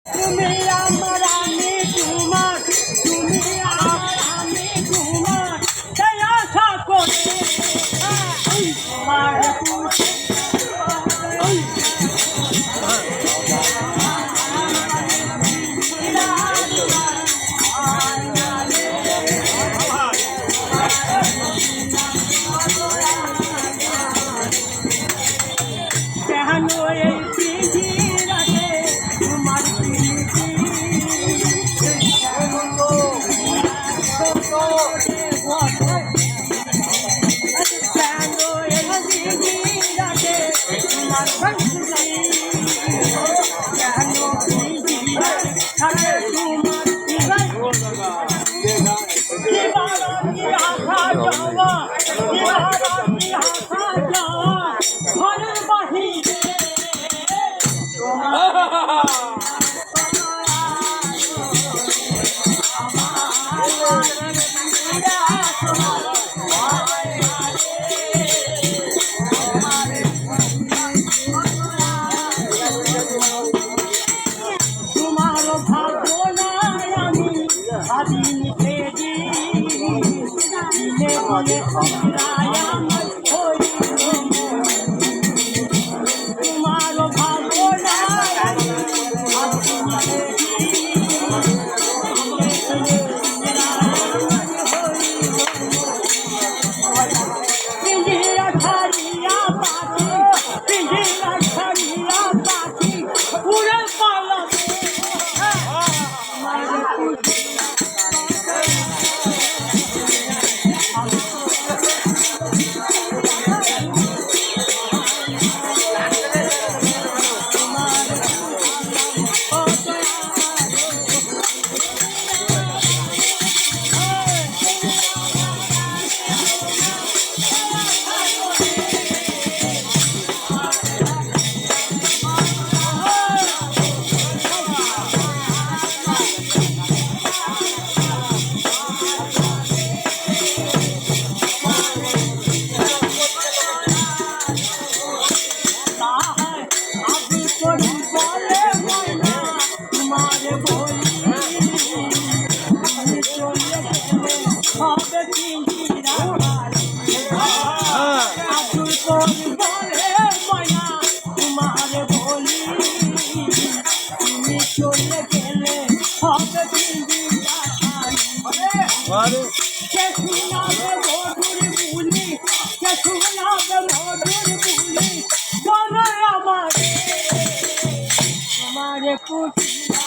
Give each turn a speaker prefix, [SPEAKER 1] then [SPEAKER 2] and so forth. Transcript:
[SPEAKER 1] তুমি আমার আমি তোমার, তুমি আমার আমি তোমার, সেই আশা করে তোমার কেন এই পৃথিবীতে তোমার ঘরের বাহিরে তোমার ভাবনা আমি ভাবিনি দিনে দিনে তোমার ভাবনা পিঞ্জিরা ছাড়িয়া পাখি, পিঞ্জিরা ছাড়িয়া পাখি উড়ে পালাবে চলে গেলে হবে কে শুনাবে মধুর বুলি, কে শুনাবে মধুর বুলি, বলো আমারে তোমারে পুষিয়া